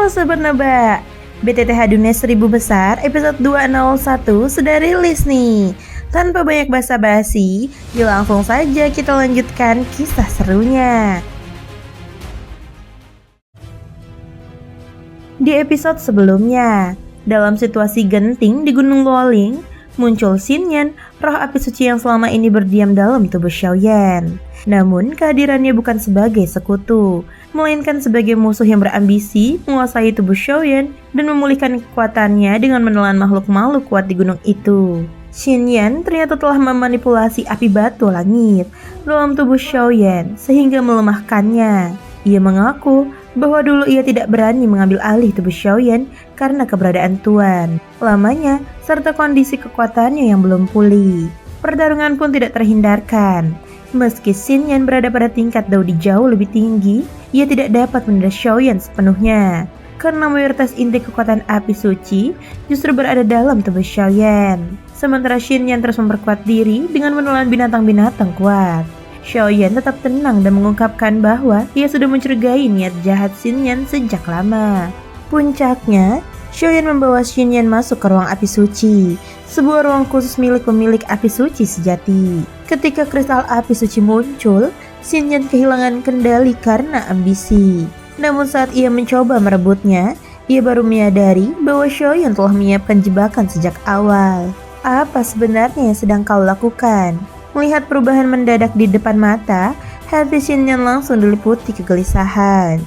Sobat Nebak, BTTH Dunia 1000 Besar episode 201 sudah rilis nih. Tanpa banyak basa-basi, langsung saja kita lanjutkan kisah serunya. Di episode sebelumnya, dalam situasi genting di Gunung Luoling, muncul Xinyan, roh api suci yang selama ini berdiam dalam tubuh Xiaoyan. Namun kehadirannya bukan sebagai sekutu, melainkan sebagai musuh yang berambisi menguasai tubuh Xiaoyan dan memulihkan kekuatannya dengan menelan makhluk-makhluk kuat di gunung itu. Xinyan ternyata telah memanipulasi api batu langit dalam tubuh Xiaoyan sehingga melemahkannya. Ia mengaku bahwa dulu ia tidak berani mengambil alih tubuh Xiaoyan karena keberadaan Tuan lamanya serta kondisi kekuatannya yang belum pulih. Pertarungan pun tidak terhindarkan. Meski Xinyan berada pada tingkat Daudi jauh lebih tinggi, ia tidak dapat menendang Xiaoyan sepenuhnya karena mayoritas inti kekuatan api suci justru berada dalam tubuh Xiaoyan. Sementara Xinyan terus memperkuat diri dengan menelan binatang-binatang kuat. Xiaoyan tetap tenang dan mengungkapkan bahwa ia sudah mencurigai niat jahat Xinyan sejak lama. Puncaknya, Xiaoyan membawa Xinyan masuk ke ruang api suci, sebuah ruang khusus milik pemilik api suci sejati. Ketika kristal api suci muncul, Xinyan kehilangan kendali karena ambisi. Namun saat ia mencoba merebutnya, ia baru menyadari bahwa Xiaoyan telah menyiapkan jebakan sejak awal. Apa sebenarnya yang sedang kau lakukan? Melihat perubahan mendadak di depan mata, hati Xinyan langsung diliputi kegelisahan.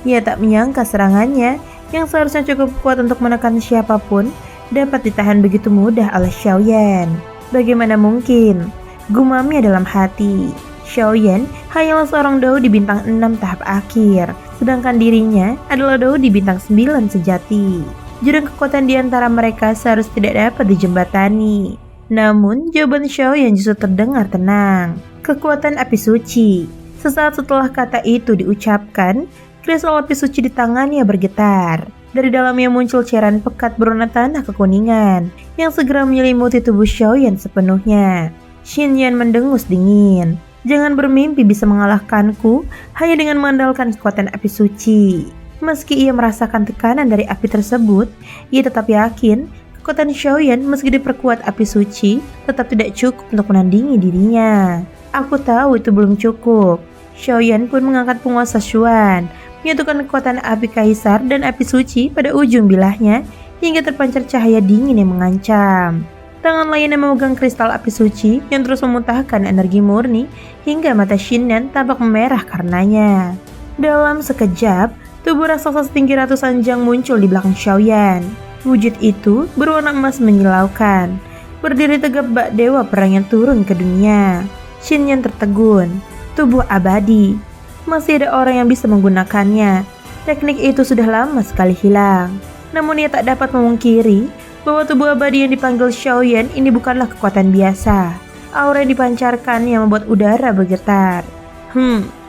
Ia tak menyangka serangannya, yang seharusnya cukup kuat untuk menekan siapapun, dapat ditahan begitu mudah oleh Xiaoyan. Bagaimana mungkin? Gumamnya dalam hati. Xiaoyan hanyalah seorang Daudi bintang 6 tahap akhir, sedangkan dirinya adalah Daudi bintang 9 sejati. Jurang kekuatan di antara mereka seharusnya tidak dapat dijembatani. Namun jawaban Xiaoyan justru terdengar tenang. Kekuatan api suci. Sesaat setelah kata itu diucapkan, kristal api suci di tangannya bergetar. Dari dalamnya muncul cairan pekat berwarna tanah kekuningan yang segera menyelimuti tubuh Xiaoyan sepenuhnya. Xinyan mendengus dingin. Jangan bermimpi bisa mengalahkanku hanya dengan mengandalkan kekuatan api suci. Meski ia merasakan tekanan dari api tersebut, ia tetap yakin kekuatan Xiaoyan meski diperkuat api suci tetap tidak cukup untuk menandingi dirinya. Aku tahu itu belum cukup. Xiaoyan pun mengangkat penguasa Xuan, menyatukan kekuatan api kaisar dan api suci pada ujung bilahnya hingga terpancar cahaya dingin yang mengancam. Tangan lainnya memegang kristal api suci yang terus memuntahkan energi murni hingga mata Xinyan tampak memerah karenanya. Dalam sekejap, tubuh raksasa setinggi ratusan jang muncul di belakang Xiaoyan. Wujud itu berwarna emas menyilaukan, berdiri tegap bak dewa perang yang turun ke dunia. Xinyan tertegun. Tubuh abadi. Masih ada orang yang bisa menggunakannya. Teknik itu sudah lama sekali hilang. Namun ia tak dapat memungkiri bahwa tubuh abadi yang dipanggil Xiaoyan ini bukanlah kekuatan biasa. Aura yang dipancarkan yang membuat udara bergetar.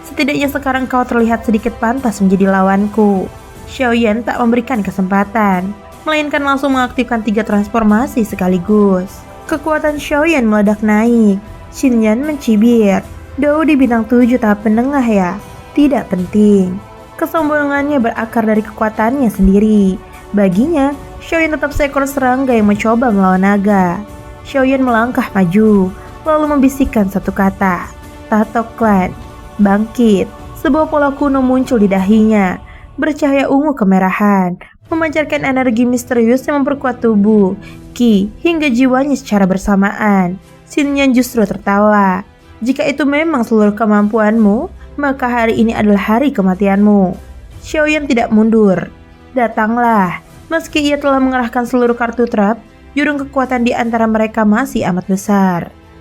Setidaknya sekarang kau terlihat sedikit pantas menjadi lawanku. Xiaoyan tak memberikan kesempatan, melainkan langsung mengaktifkan 3 transformasi sekaligus. Kekuatan Xiaoyan meledak naik. Xinyan mencibir. Daudi bintang 7 tahap menengah ya? Tidak penting. Kesombongannya berakar dari kekuatannya sendiri. Baginya, Xiaoyan tetap seekor serangga yang mencoba melawan naga. Xiaoyan melangkah maju, lalu membisikkan satu kata. Tato Clan. Bangkit. Sebuah pola kuno muncul di dahinya, bercahaya ungu kemerahan, memancarkan energi misterius yang memperkuat tubuh, ki, hingga jiwanya secara bersamaan. Xinyan justru tertawa. Jika itu memang seluruh kemampuanmu, maka hari ini adalah hari kematianmu. Xiaoyan tidak mundur. Datanglah. Meski ia telah mengerahkan seluruh kartu trap, jurang kekuatan di antara mereka masih amat besar.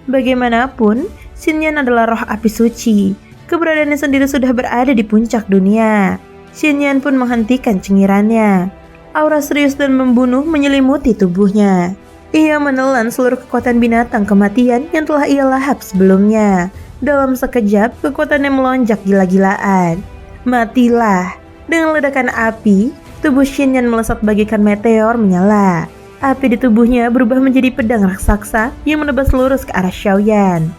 Bagaimanapun, Xinyan adalah roh api suci. Keberadaannya sendiri sudah berada di puncak dunia. Xinyan pun menghentikan cengirannya. Aura serius dan membunuh menyelimuti tubuhnya. Ia menelan seluruh kekuatan binatang kematian yang telah ia lahap sebelumnya. Dalam sekejap, kekuatannya melonjak gila-gilaan. Matilah. Dengan ledakan api, tubuh Xinyan melesat bagaikan meteor menyala. Api di tubuhnya berubah menjadi pedang raksasa yang menebas lurus ke arah Xiaoyan.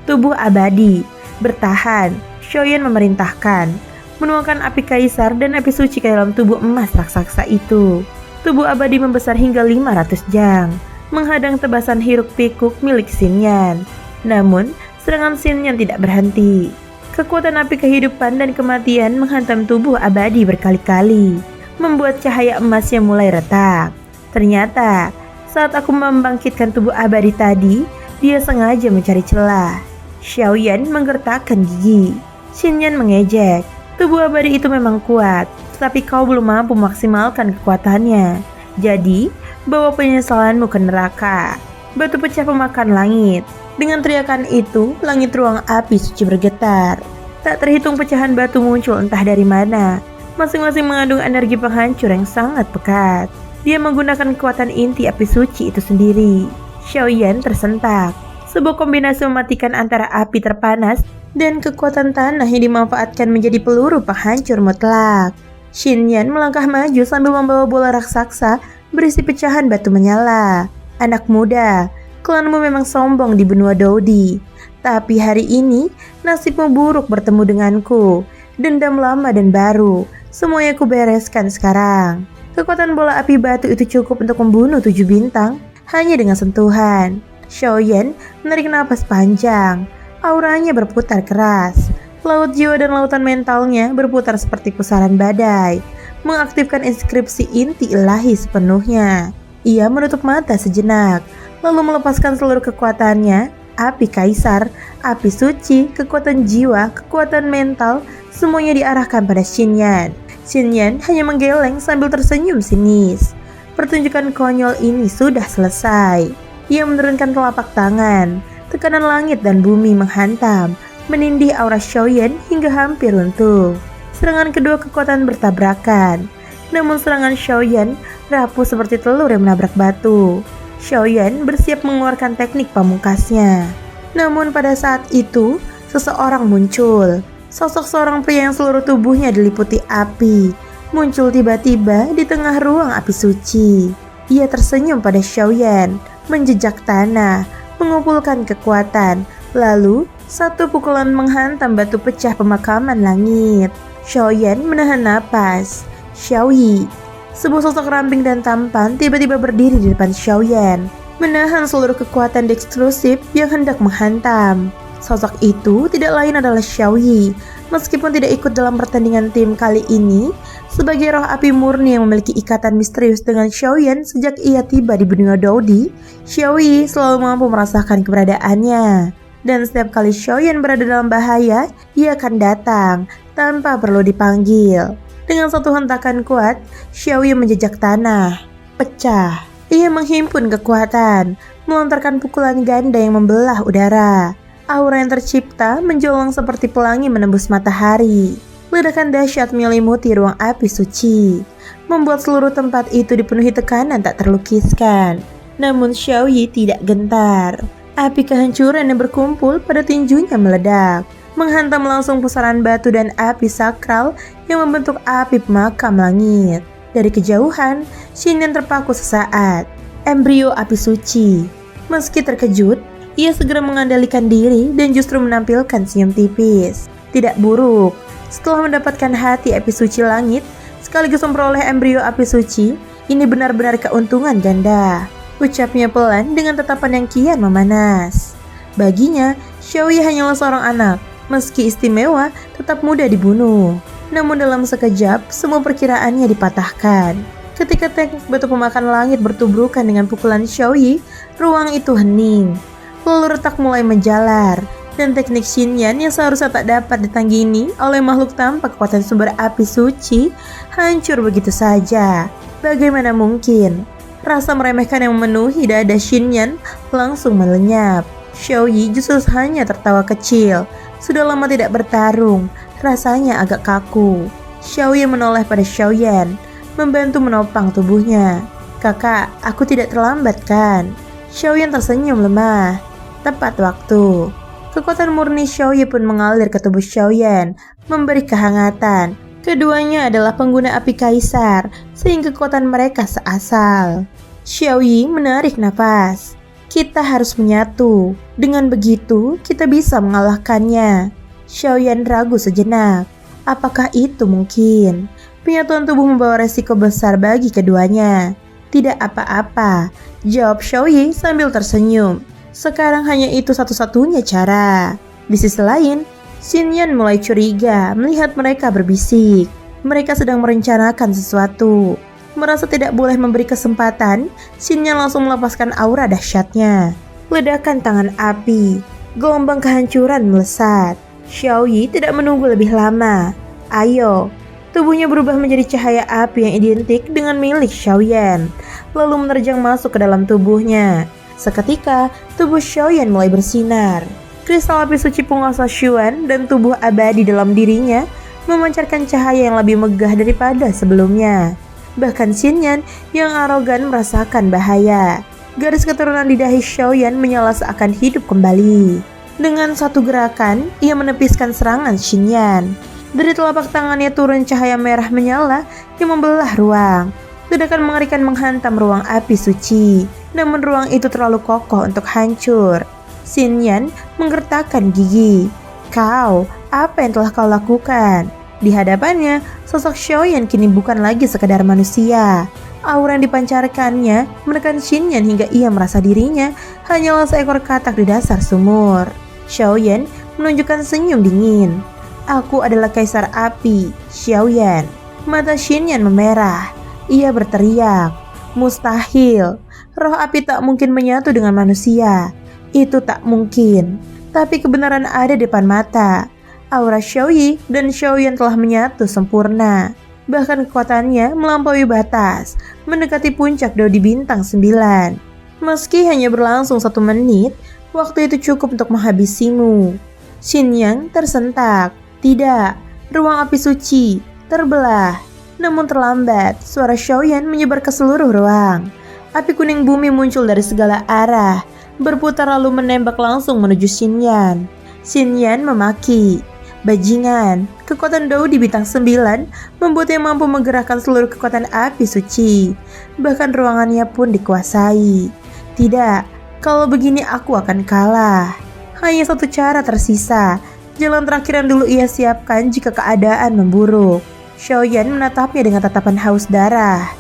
Tubuh abadi. Bertahan. Xiaoyan memerintahkan. menuangkan api kaisar dan api suci ke dalam tubuh emas raksasa itu. Tubuh abadi membesar hingga 500 jang, menghadang tebasan hiruk pikuk milik Xinyan. Namun, serangan Xinyan tidak berhenti. Kekuatan api kehidupan dan kematian menghantam tubuh abadi berkali-kali, membuat cahaya emasnya mulai retak. Ternyata, saat aku membangkitkan tubuh abadi tadi, dia sengaja mencari celah. Xiaoyan menggertakkan gigi. Xinyan mengejek. Tubuh abadi itu memang kuat, tetapi kau belum mampu memaksimalkan kekuatannya. Jadi, bawa penyesalanmu ke neraka. Batu pecah pemakan langit. Dengan teriakan itu, langit ruang api suci bergetar. Tak terhitung pecahan batu muncul entah dari mana. Masing-masing mengandung energi penghancur yang sangat pekat. Dia menggunakan kekuatan inti api suci itu sendiri. Xiaoyan tersentak. Sebuah kombinasi mematikan antara api terpanas dan kekuatan tanah yang dimanfaatkan menjadi peluru penghancur mutlak. Xinyan melangkah maju sambil membawa bola raksasa berisi pecahan batu menyala. Anak muda, klanmu memang sombong di benua Dodi. Tapi hari ini nasibmu buruk bertemu denganku. Dendam lama dan baru, semuanya ku bereskan sekarang. Kekuatan bola api batu itu cukup untuk membunuh 7 bintang hanya dengan sentuhan. Xiaoyan menarik napas panjang. Auranya berputar keras. Laut jiwa dan lautan mentalnya berputar seperti pusaran badai, mengaktifkan inskripsi inti ilahi sepenuhnya. Ia menutup mata sejenak, lalu melepaskan seluruh kekuatannya. Api kaisar, api suci, kekuatan jiwa, kekuatan mental, semuanya diarahkan pada Xinyan. Xinyan hanya menggeleng sambil tersenyum sinis. Pertunjukan konyol ini sudah selesai. Ia menurunkan telapak tangan. Tekanan langit dan bumi menghantam, menindih aura Xiaoyan hingga hampir runtuh. Serangan kedua kekuatan bertabrakan. Namun serangan Xiaoyan rapuh seperti telur yang menabrak batu. Xiaoyan bersiap mengeluarkan teknik pamungkasnya. Namun pada saat itu, seseorang muncul. Sosok seorang pria yang seluruh tubuhnya diliputi api, muncul tiba-tiba di tengah ruang api suci. Ia tersenyum pada Xiaoyan, menjejak tanah, mengumpulkan kekuatan, lalu satu pukulan menghantam batu pecah pemakaman langit. Xiaoyan menahan napas. Xiaoyi, sebuah sosok ramping dan tampan, tiba-tiba berdiri di depan Xiaoyan, menahan seluruh kekuatan destruktif yang hendak menghantam. Sosok itu tidak lain adalah Xiaoyi. Meskipun tidak ikut dalam pertandingan tim kali ini, sebagai roh api murni yang memiliki ikatan misterius dengan Xiaoyan sejak ia tiba di benua Dodi, Xiaoyi selalu mampu merasakan keberadaannya. Dan setiap kali Xiaoyan berada dalam bahaya, ia akan datang tanpa perlu dipanggil. Dengan satu hentakan kuat, Xiaoyi menjejak tanah, pecah. Ia menghimpun kekuatan, melontarkan pukulan ganda yang membelah udara. Aura yang tercipta menjolong seperti pelangi menembus matahari. Ledakan dahsyat menyelimuti ruang api suci, membuat seluruh tempat itu dipenuhi tekanan tak terlukiskan. Namun Xiaoyi tidak gentar. Api kehancuran yang berkumpul pada tinjunya meledak, menghantam langsung pusaran batu dan api sakral yang membentuk api pemakam langit. Dari kejauhan, Xinyan terpaku sesaat. Embrio api suci. Meski terkejut, ia segera mengandalkan diri dan justru menampilkan senyum tipis. Tidak buruk. Setelah mendapatkan hati api suci langit, sekaligus memperoleh embrio api suci, ini benar-benar keuntungan ganda. Ucapnya pelan dengan tatapan yang kian memanas. Baginya, Xiaoyi hanyalah seorang anak. Meski istimewa, tetap mudah dibunuh. Namun dalam sekejap, semua perkiraannya dipatahkan. Ketika teknik batu pemakan langit bertubrukan dengan pukulan Xiaoyi, ruang itu hening. Lalu retak mulai menjalar, dan teknik Xinyan yang seharusnya tak dapat ditanggini oleh makhluk tanpa kekuatan sumber api suci, hancur begitu saja. Bagaimana mungkin? Rasa meremehkan yang memenuhi dada Xinyan langsung melenyap. Xiaoyi justru hanya tertawa kecil. Sudah lama tidak bertarung, rasanya agak kaku. Xiaoyi menoleh pada Xiaoyan, membantu menopang tubuhnya. Kakak, aku tidak terlambat kan? Xiaoyan tersenyum lemah. Tepat waktu. Kekuatan murni Xiaoyi pun mengalir ke tubuh Xiaoyan, memberi kehangatan. Keduanya adalah pengguna api kaisar, sehingga kekuatan mereka seasal. Xiaoyi menarik nafas. Kita harus menyatu. Dengan begitu, kita bisa mengalahkannya. Xiaoyan ragu sejenak. Apakah itu mungkin? Penyatuan tubuh membawa resiko besar bagi keduanya. Tidak apa-apa, jawab Xiaoyi sambil tersenyum. Sekarang hanya itu satu-satunya cara. Di sisi lain, Xinyan mulai curiga melihat mereka berbisik. Mereka sedang merencanakan sesuatu. Merasa tidak boleh memberi kesempatan, Xinyan langsung melepaskan aura dahsyatnya. Ledakan tangan api, gelombang kehancuran melesat. Xiaoyi tidak menunggu lebih lama. Ayo! Tubuhnya berubah menjadi cahaya api yang identik dengan milik Xiaoyan, lalu menerjang masuk ke dalam tubuhnya. Seketika, tubuh Xiaoyan mulai bersinar. Kristal api suci penguasa Xuan dan tubuh abadi dalam dirinya memancarkan cahaya yang lebih megah daripada sebelumnya. Bahkan Xinyan yang arogan merasakan bahaya. Garis keturunan di dahi Xiaoyan menyala seakan hidup kembali. Dengan satu gerakan, ia menepiskan serangan Xinyan. Dari telapak tangannya turun cahaya merah menyala yang membelah ruang. Ledakan mengerikan menghantam ruang api suci, namun ruang itu terlalu kokoh untuk hancur. Xinyan menggertakkan gigi. Kau, apa yang telah kau lakukan? Di hadapannya, sosok Xiaoyan kini bukan lagi sekedar manusia. Aura yang dipancarkannya menekan Xinyan hingga ia merasa dirinya hanyalah seekor katak di dasar sumur. Xiaoyan menunjukkan senyum dingin. Aku adalah kaisar api, Xiaoyan. Mata Xinyan memerah. Ia berteriak, mustahil. Roh api tak mungkin menyatu dengan manusia. Itu tak mungkin. Tapi kebenaran ada di depan mata. Aura Xiaoyi dan Xiaoyan telah menyatu sempurna. Bahkan kekuatannya melampaui batas, mendekati puncak Dao di bintang 9. Meski hanya berlangsung 1 menit, waktu itu cukup untuk menghabisimu. Xinyan tersentak. Tidak, ruang api suci terbelah. Namun terlambat, suara Xiaoyan menyebar ke seluruh ruang. Api kuning bumi muncul dari segala arah, berputar lalu menembak langsung menuju Xinyan. Xinyan memaki, bajingan, kekuatan Dao di bintang 9 membuatnya mampu menggerakkan seluruh kekuatan api suci. Bahkan ruangannya pun dikuasai. Tidak, kalau begini aku akan kalah. Hanya satu cara tersisa. Jalan terakhir yang dulu ia siapkan jika keadaan memburuk. Xiaoyan menatapnya dengan tatapan haus darah.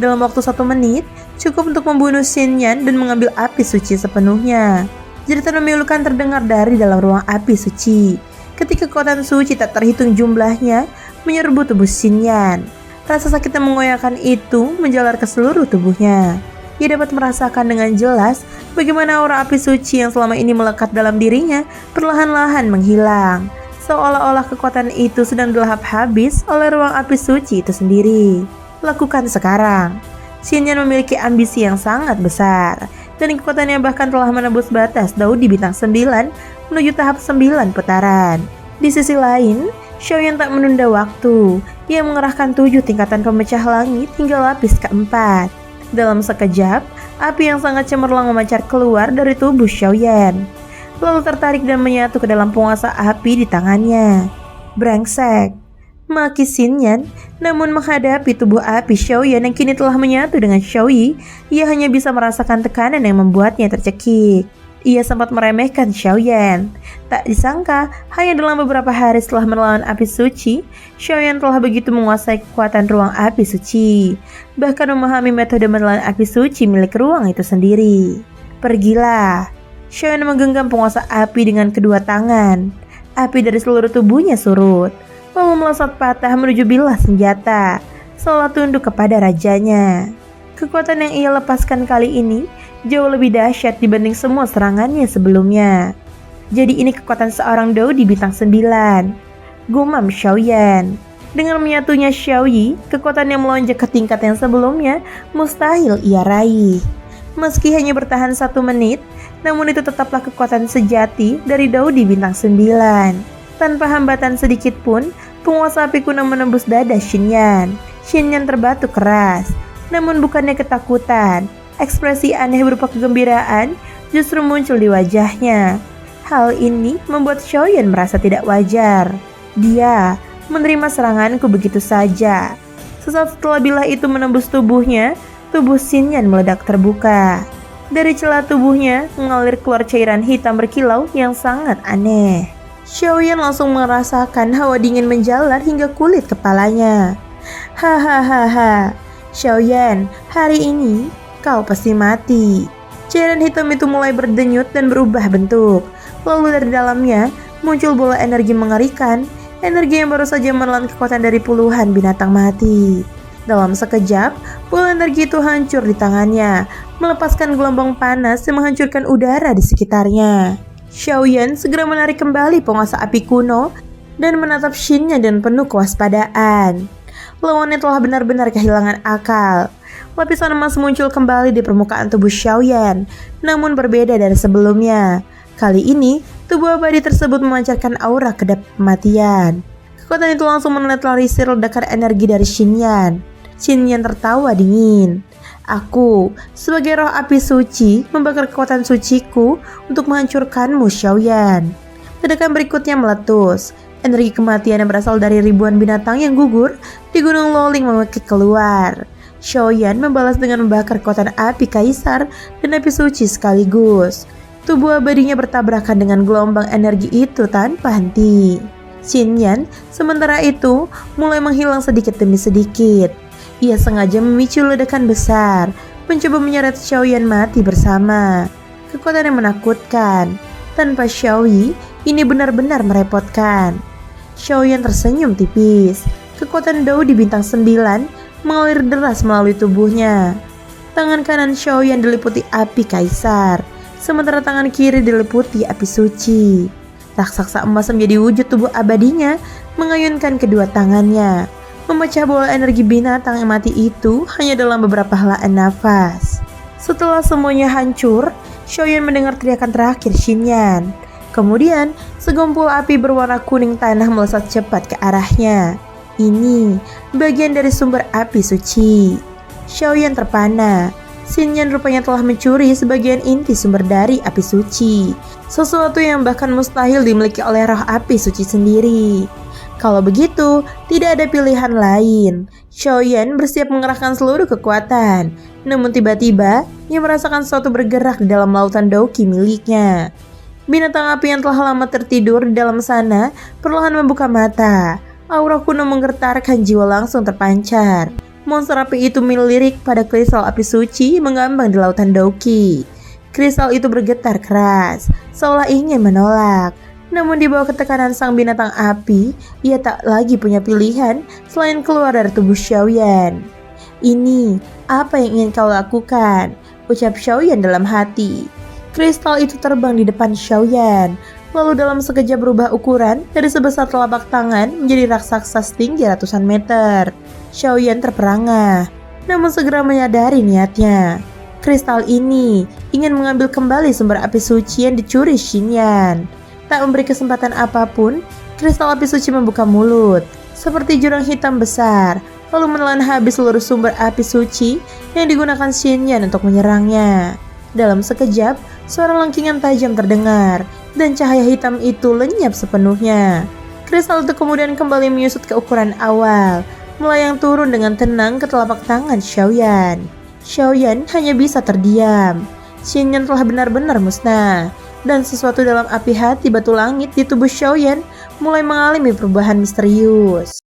Dalam waktu 1 menit, cukup untuk membunuh Xinyan dan mengambil api suci sepenuhnya. Jeritan memilukan terdengar dari dalam ruang api suci. Ketika kekuatan suci tak terhitung jumlahnya menyerbu tubuh Xinyan. Rasa sakit yang mengoyakkan itu menjalar ke seluruh tubuhnya. Ia dapat merasakan dengan jelas bagaimana aura api suci yang selama ini melekat dalam dirinya perlahan-lahan menghilang. Seolah-olah kekuatan itu sedang dilahap habis oleh ruang api suci itu sendiri. Lakukan sekarang. Xinyan memiliki ambisi yang sangat besar, dan kekuatannya bahkan telah menembus batas Dao di bintang 9 menuju tahap 9 putaran. Di sisi lain, Xiaoyan tak menunda waktu. Ia mengerahkan 7 tingkatan pemecah langit hingga lapis keempat. Dalam sekejap, api yang sangat cemerlang memancar keluar dari tubuh Xiaoyan, lalu tertarik dan menyatu ke dalam penguasa api di tangannya. Brengsek, maki Xinyan. Namun menghadapi tubuh api Xiaoyan yang kini telah menyatu dengan Xiaoyi, ia hanya bisa merasakan tekanan yang membuatnya tercekik. Ia sempat meremehkan Xiaoyan. Tak disangka, hanya dalam beberapa hari setelah melawan api suci, Xiaoyan telah begitu menguasai kekuatan ruang api suci, bahkan memahami metode melawan api suci milik ruang itu sendiri. Pergilah. Xiaoyan menggenggam penguasa api dengan kedua tangan. Api dari seluruh tubuhnya surut, lalu melesat patah menuju bilah senjata, seolah tunduk kepada rajanya. Kekuatan yang ia lepaskan kali ini jauh lebih dahsyat dibanding semua serangannya sebelumnya. Jadi ini kekuatan seorang Dao di bintang 9, gumam Xiaoyan. Dengan menyatunya Xiaoyi, kekuatan yang melonjak ke tingkat yang sebelumnya mustahil ia raih. Meski hanya bertahan 1 menit, namun itu tetaplah kekuatan sejati dari Dao di bintang 9. Tanpa hambatan sedikit pun, penguasa api kuno menembus dada Xinyan. Xinyan terbatuk keras, namun bukannya ketakutan. Ekspresi aneh berupa kegembiraan justru muncul di wajahnya. Hal ini membuat Xiaoyan merasa tidak wajar. Dia menerima seranganku begitu saja. Sesaat setelah bilah itu menembus tubuhnya, tubuh Xinyan meledak terbuka. Dari celah tubuhnya mengalir keluar cairan hitam berkilau yang sangat aneh. Xiaoyan langsung merasakan hawa dingin menjalar hingga kulit kepalanya. Hahaha, Xiaoyan, hari ini kau pasti mati. Cairan hitam itu mulai berdenyut dan berubah bentuk. Lalu dari dalamnya muncul bola energi mengerikan, energi yang baru saja menelan kekuatan dari puluhan binatang mati. Dalam sekejap, bola energi itu hancur di tangannya, melepaskan gelombang panas yang menghancurkan udara di sekitarnya. Xiaoyan segera menarik kembali penguasa api kuno dan menatap Shin-nya dengan penuh kewaspadaan. Lawannya telah benar-benar kehilangan akal. Lapisan emas muncul kembali di permukaan tubuh Xiaoyan, namun berbeda dari sebelumnya. Kali ini, tubuh abadi tersebut memancarkan aura kedap kematian. Kekuatan itu langsung menetralisir ledakan energi dari Shin-yan. Shin-yan tertawa dingin. Aku, sebagai roh api suci, membakar kekuatan suciku untuk menghancurkanmu, Xiaoyan. Ledakan berikutnya meletus. Energi kematian yang berasal dari ribuan binatang yang gugur di Gunung Loling memekik keluar. Xiaoyan membalas dengan membakar kekuatan api kaisar dan api suci sekaligus. Tubuh abadinya bertabrakan dengan gelombang energi itu tanpa henti. Shin-yan sementara itu mulai menghilang sedikit demi sedikit. Ia sengaja memicu ledakan besar, mencoba menyeret Xiaoyan mati bersama. Kekuatan yang menakutkan. Tanpa Xiaoyi, ini benar-benar merepotkan. Xiaoyan tersenyum tipis. Kekuatan Dao di bintang 9 mengalir deras melalui tubuhnya. Tangan kanan Xiaoyan diliputi api kaisar, sementara tangan kiri diliputi api suci. Raksasa emas menjadi wujud tubuh abadinya, mengayunkan kedua tangannya, memecah bola energi binatang yang mati itu hanya dalam beberapa helaan nafas. Setelah semuanya hancur, Xiaoyan mendengar teriakan terakhir Shin-yan. Kemudian, segumpul api berwarna kuning tanah melesat cepat ke arahnya. Ini bagian dari sumber api suci. Xiaoyan terpana. Shin-yan rupanya telah mencuri sebagian inti sumber dari api suci. Sesuatu yang bahkan mustahil dimiliki oleh roh api suci sendiri. Kalau begitu, tidak ada pilihan lain. Xiaoyan bersiap mengerahkan seluruh kekuatan. Namun tiba-tiba, ia merasakan sesuatu bergerak di dalam lautan Dao-Ki miliknya. Binatang api yang telah lama tertidur di dalam sana perlahan membuka mata. Aura kuno menggetarkan jiwa langsung terpancar. Monster api itu melirik pada kristal api suci mengambang di lautan Dao-Ki. Kristal itu bergetar keras, seolah ingin menolak. Namun di bawah ketekanan sang binatang api, ia tak lagi punya pilihan selain keluar dari tubuh Xiaoyan. Ini apa yang ingin kau lakukan? Ucap Xiaoyan dalam hati. Kristal itu terbang di depan Xiaoyan, lalu dalam sekejap berubah ukuran dari sebesar telapak tangan menjadi raksasa setinggi ratusan meter. Xiaoyan terperangah, namun segera menyadari niatnya. Kristal ini ingin mengambil kembali sumber api suci yang dicuri Shin-yan. Tak memberi kesempatan apapun, kristal api suci membuka mulut, seperti jurang hitam besar, lalu menelan habis seluruh sumber api suci yang digunakan Shin-yan untuk menyerangnya. Dalam sekejap, suara lengkingan tajam terdengar, dan cahaya hitam itu lenyap sepenuhnya. Kristal itu kemudian kembali menyusut ke ukuran awal, melayang turun dengan tenang ke telapak tangan Xiaoyan. Xiaoyan hanya bisa terdiam. Shin-yan telah benar-benar musnah. Dan sesuatu dalam api hati batu langit di tubuh Xiaoyan mulai mengalami perubahan misterius.